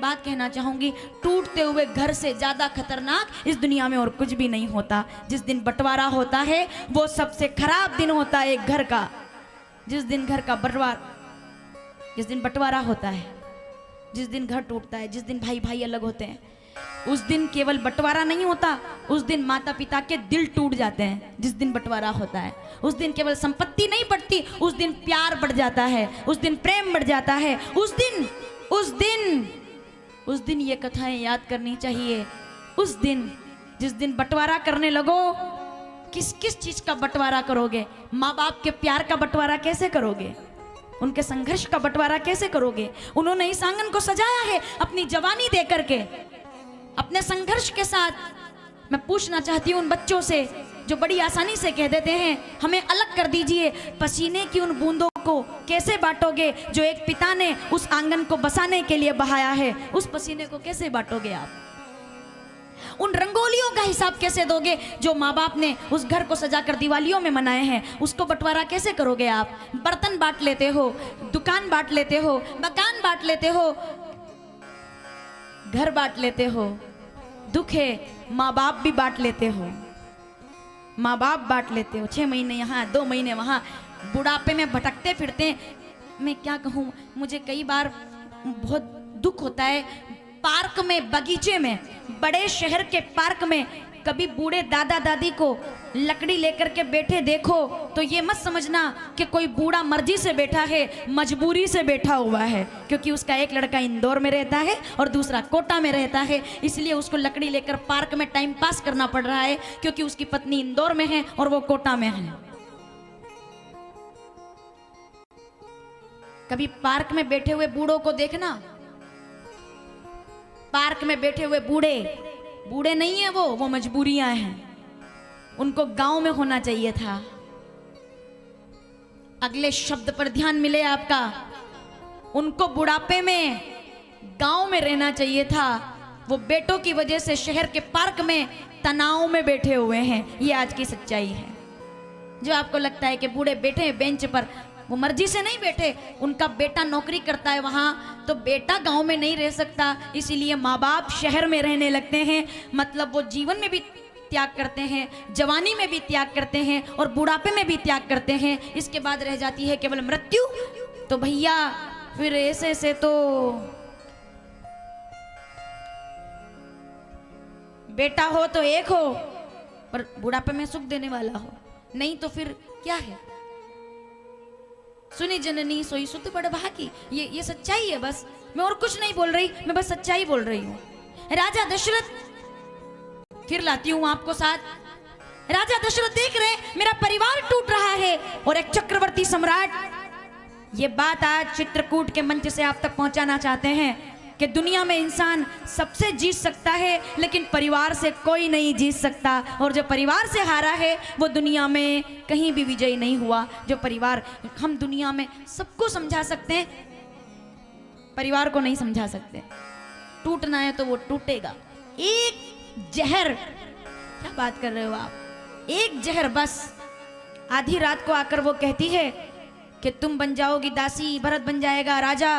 बात कहना चाहूंगी, टूटते हुए घर से ज्यादा खतरनाक इस दुनिया में और कुछ भी नहीं होता। जिस दिन बंटवारा होता है वो सबसे खराब दिन होता है एक घर का। जिस दिन घर का जिस दिन बंटवारा होता है, जिस दिन घर टूटता है, जिस दिन भाई भाई अलग होते हैं, उस दिन केवल बंटवारा नहीं होता, उस दिन माता पिता के दिल टूट जाते हैं। जिस दिन बंटवारा होता है उस दिन केवल संपत्ति नहीं बढ़ती, उस दिन प्यार बढ़ जाता है, उस दिन प्रेम बढ़ जाता है। उस दिन ये कथाएं याद करनी चाहिए। उस दिन जिस दिन बंटवारा करने लगो, किस किस चीज का बंटवारा करोगे? माँ बाप के प्यार का बंटवारा कैसे करोगे? उनके संघर्ष का बंटवारा कैसे करोगे? उन्होंने इस आंगन को सजाया है अपनी जवानी दे करके, अपने संघर्ष के साथ। मैं पूछना चाहती हूँ उन बच्चों से जो बड़ी आसानी से कह देते हैं हमें अलग कर दीजिए, पसीने की उन बूंदों को कैसे बांटोगे जो एक पिता ने उस आंगन को बसाने के लिए बहाया है? उस पसीने को कैसे बांटोगे आप? उन रंगोलियों का हिसाब कैसे दोगे जो माँ बाप ने उस घर को सजाकर दिवालियों में मनाए हैं? उसको बंटवारा कैसे करोगे आप? बर्तन बांट लेते हो, दुकान बांट लेते हो, मकान बांट लेते हो, घर बांट लेते हो, दुख है माँ बाप भी बांट लेते हो, माँ बाप बांट लेते हो। 6 महीने यहाँ 2 महीने वहाँ, बुढ़ापे में भटकते फिरते। मैं क्या कहूँ, मुझे कई बार बहुत दुख होता है। पार्क में, बगीचे में, बड़े शहर के पार्क में कभी बूढ़े दादा दादी को लकड़ी लेकर के बैठे देखो तो ये मत समझना कि कोई बूढ़ा मर्जी से बैठा है, मजबूरी से बैठा हुआ है, क्योंकि उसका एक लड़का इंदौर में रहता है और दूसरा कोटा में रहता है, इसलिए उसको लकड़ी लेकर पार्क में टाइम पास करना पड़ रहा है, क्योंकि उसकी पत्नी इंदौर में है और वो कोटा में है। कभी पार्क में बैठे हुए बूढ़ों को देखना, पार्क में बैठे हुए बूढ़े नहीं है वो मजबूरियां हैं। उनको गांव में होना चाहिए था। अगले शब्द पर ध्यान मिले आपका, उनको बुढ़ापे में गांव में रहना चाहिए था। वो बेटों की वजह से शहर के पार्क में तनाव में बैठे हुए हैं। ये आज की सच्चाई है। जो आपको लगता है कि बूढ़े बैठे हैं बेंच पर, वो मर्जी से नहीं बैठे, उनका बेटा नौकरी करता है वहाँ, तो बेटा गांव में नहीं रह सकता, इसीलिए माँ बाप शहर में रहने लगते हैं। मतलब वो जीवन में भी त्याग करते हैं, जवानी में भी त्याग करते हैं और बुढ़ापे में भी त्याग करते हैं। इसके बाद रह जाती है केवल मृत्यु। तो भैया फिर ऐसे तो बेटा हो तो एक हो पर बुढ़ापे में सुख देने वाला हो, नहीं तो फिर क्या है? सुनी जननी सोई सुत बड़ भागी। ये सच्चाई है। बस मैं और कुछ नहीं बोल रही, मैं बस सच्चाई बोल रही हूँ। राजा दशरथ, फिर लाती हूँ आपको साथ। राजा दशरथ देख रहे मेरा परिवार टूट रहा है और एक चक्रवर्ती सम्राट ये बात आज चित्रकूट के मंच से आप तक पहुंचाना चाहते हैं कि दुनिया में इंसान सबसे जीत सकता है लेकिन परिवार से कोई नहीं जीत सकता, और जो परिवार से हारा है वो दुनिया में कहीं भी विजयी नहीं हुआ। जो परिवार, हम दुनिया में सबको समझा सकते हैं, परिवार को नहीं समझा सकते। टूटना है तो वो टूटेगा। एक जहर, क्या बात कर रहे हो आप? एक जहर बस। आधी रात को आकर वो कहती है कि तुम बन जाओगी दासी, भरत बन जाएगा राजा,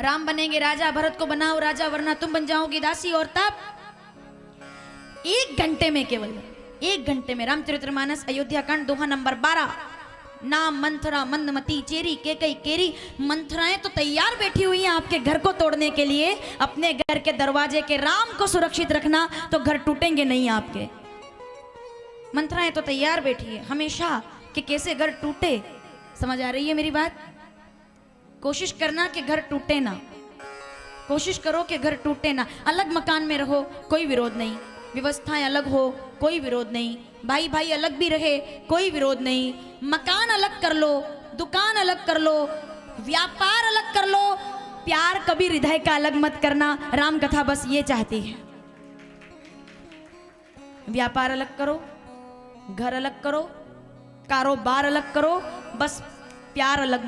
राम बनेंगे राजा, भरत को बनाओ राजा वरना तुम बन जाओगी दासी। और तब 1 घंटे में, केवल 1 घंटे में, रामचरितमानस अयोध्या कांड दोहा नंबर 12, नाम मंथरा मंदमती चेरी केकई केरी। मंथराएं तो तैयार बैठी हुई हैं आपके घर को तोड़ने के लिए। अपने घर के दरवाजे के राम को सुरक्षित रखना तो घर टूटेंगे नहीं आपके। मंथराएं तो तैयार बैठी है हमेशा कि कैसे घर टूटे। समझ आ रही है मेरी बात? कोशिश करना कि घर टूटे ना, कोशिश करो कि घर टूटे ना। अलग मकान में रहो कोई विरोध नहीं, व्यवस्थाएं अलग हो कोई विरोध नहीं, भाई भाई अलग भी रहे कोई विरोध नहीं, मकान अलग कर लो, दुकान अलग कर लो, व्यापार अलग कर लो, प्यार कभी हृदय का अलग मत करना। राम कथा बस ये चाहती है। व्यापार अलग करो, घर अलग करो, कारोबार अलग करो, बस प्यार अलग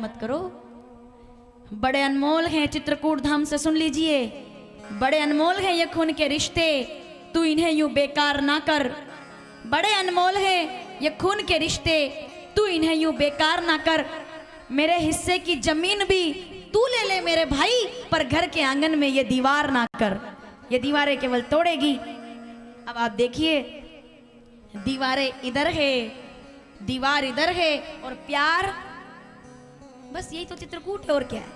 मत करो। बड़े अनमोल हैं चित्रकूट धाम से, सुन लीजिए, बड़े अनमोल हैं ये खून के रिश्ते, तू इन्हें यूं बेकार ना कर। बड़े अनमोल हैं ये खून के रिश्ते, तू इन्हें यूं बेकार ना कर। मेरे हिस्से की जमीन भी तू ले ले मेरे भाई, पर घर के आंगन में ये दीवार ना कर, ये दीवारें केवल तोड़ेगी। अब आप देखिए, दीवारें इधर है, दीवार इधर है, और प्यार, बस यही तो चित्रकूट है और क्या है,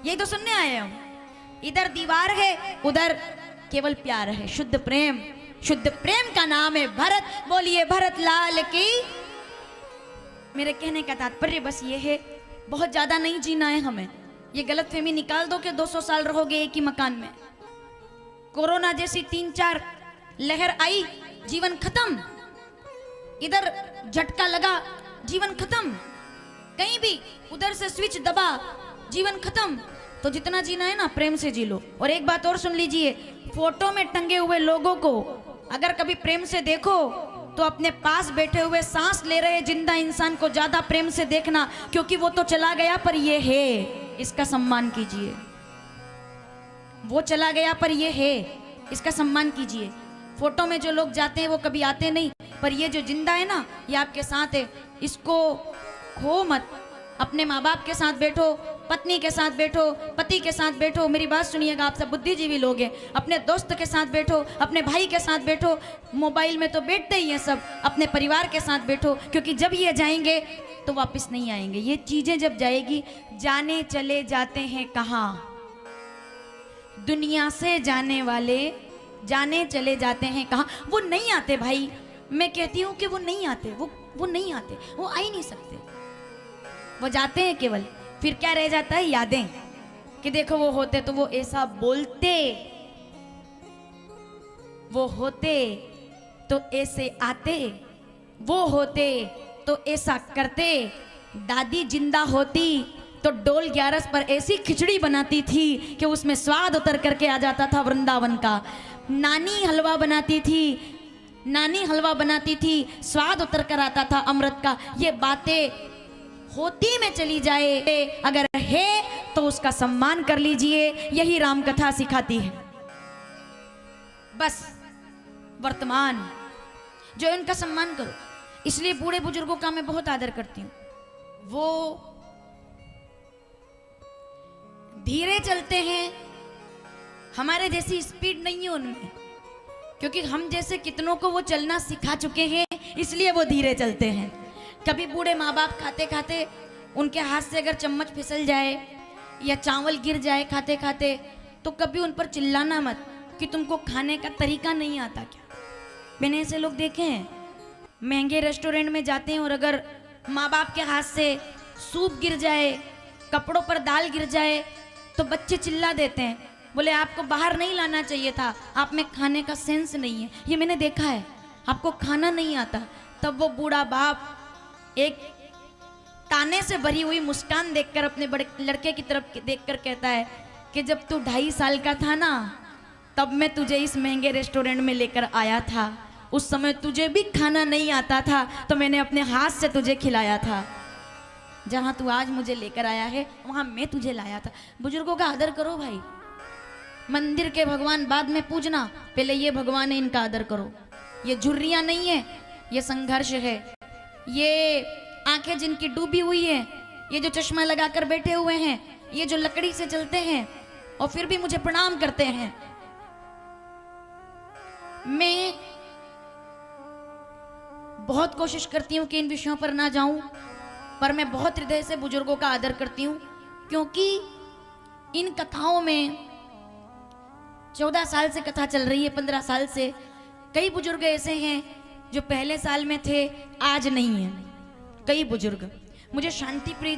यही तो सुनने आए हम। इधर दीवार है, उधर केवल प्यार है, शुद्ध प्रेम। शुद्ध प्रेम का नाम है भरत। बोलिए भरत लाल की। मेरे कहने का तात्पर्य बस ये है, बहुत ज्यादा नहीं जीना है हमें। ये गलतफहमी निकाल दो कि 200 साल रहोगे एक ही मकान में। कोरोना जैसी 3-4 लहर आई, जीवन खत्म। इधर झटका लगा, जीवन खत्म। कहीं भी उधर से स्विच दबा, जीवन खत्म। तो जितना जीना है ना, प्रेम से जी लो। और एक बात और सुन लीजिए, फोटो में टंगे हुए लोगों को अगर कभी प्रेम से देखो तो अपने पास बैठे हुए सांस ले रहे जिंदा इंसान को ज्यादा प्रेम से देखना, क्योंकि वो तो चला गया पर ये है, इसका सम्मान कीजिए। वो चला गया पर ये है, इसका सम्मान कीजिए। फोटो में जो लोग जाते हैं वो कभी आते नहीं, पर ये जो जिंदा है ना, ये आपके साथ है, इसको खो मत। अपने माँ बाप के साथ बैठो, पत्नी के साथ बैठो, पति के साथ बैठो। मेरी बात सुनिएगा, आप सब बुद्धिजीवी लोग हैं। अपने दोस्त के साथ बैठो, अपने भाई के साथ बैठो। मोबाइल में तो बैठते ही हैं सब। अपने परिवार के साथ बैठो, क्योंकि जब ये जाएंगे तो वापस नहीं आएंगे। ये चीजें जब जाएगी, जाने चले जाते हैं कहाँ? दुनिया से जाने वाले जाने चले जाते हैं कहाँ? वो नहीं आते भाई। मैं कहती हूँ कि वो नहीं आते, वो नहीं आते, वो आ ही नहीं सकते। वो जाते हैं केवल, फिर क्या रह जाता है? यादें, कि देखो वो होते तो वो ऐसा बोलते, वो होते तो ऐसे आते, वो होते तो ऐसा करते। दादी जिंदा होती तो डोल ग्यारस पर ऐसी खिचड़ी बनाती थी कि उसमें स्वाद उतर करके आ जाता था वृंदावन का। नानी हलवा बनाती थी, नानी हलवा बनाती थी, स्वाद उतर कर आता था अमृत का। ये बातें होती में चली जाए, अगर है तो उसका सम्मान कर लीजिए। यही राम कथा सिखाती है। बस वर्तमान जो है उनका सम्मान करो। इसलिए बूढ़े बुजुर्गों का मैं बहुत आदर करती हूँ। वो धीरे चलते हैं, हमारे जैसी स्पीड नहीं है उनमें, क्योंकि हम जैसे कितनों को वो चलना सिखा चुके हैं, इसलिए वो धीरे चलते हैं। कभी बूढ़े माँ बाप खाते खाते उनके हाथ से अगर चम्मच फिसल जाए या चावल गिर जाए खाते खाते, तो कभी उन पर चिल्लाना मत कि तुमको खाने का तरीका नहीं आता क्या। मैंने ऐसे लोग देखे हैं, महंगे रेस्टोरेंट में जाते हैं और अगर माँ बाप के हाथ से सूप गिर जाए, कपड़ों पर दाल गिर जाए, तो बच्चे चिल्ला देते हैं, बोले आपको बाहर नहीं लाना चाहिए था, आप में खाने का सेंस नहीं है। ये मैंने देखा है, आपको खाना नहीं आता। तब वो बूढ़ा बाप एक ताने से भरी हुई मुस्कान देखकर अपने बड़े लड़के की तरफ देखकर कहता है कि जब तू 2.5 साल का था ना, तब मैं तुझे इस महंगे रेस्टोरेंट में लेकर आया था। उस समय तुझे भी खाना नहीं आता था, तो मैंने अपने हाथ से तुझे खिलाया था। जहां तू आज मुझे लेकर आया है, वहां मैं तुझे लाया था। बुजुर्गों का आदर करो भाई। मंदिर के भगवान बाद में पूजना, पहले ये भगवान है, इनका आदर करो। ये झुर्रियां नहीं है, ये संघर्ष है। ये आंखें जिनकी डूबी हुई है, ये जो चश्मा लगाकर बैठे हुए हैं, ये जो लकड़ी से चलते हैं और फिर भी मुझे प्रणाम करते हैं। मैं बहुत कोशिश करती हूं कि इन विषयों पर ना जाऊं, पर मैं बहुत हृदय से बुजुर्गों का आदर करती हूं, क्योंकि इन कथाओं में 14 साल से कथा चल रही है, 15 साल से। कई बुजुर्ग ऐसे हैं जो पहले साल में थे, आज नहीं है। कई बुजुर्ग, मुझे शांति प्रिय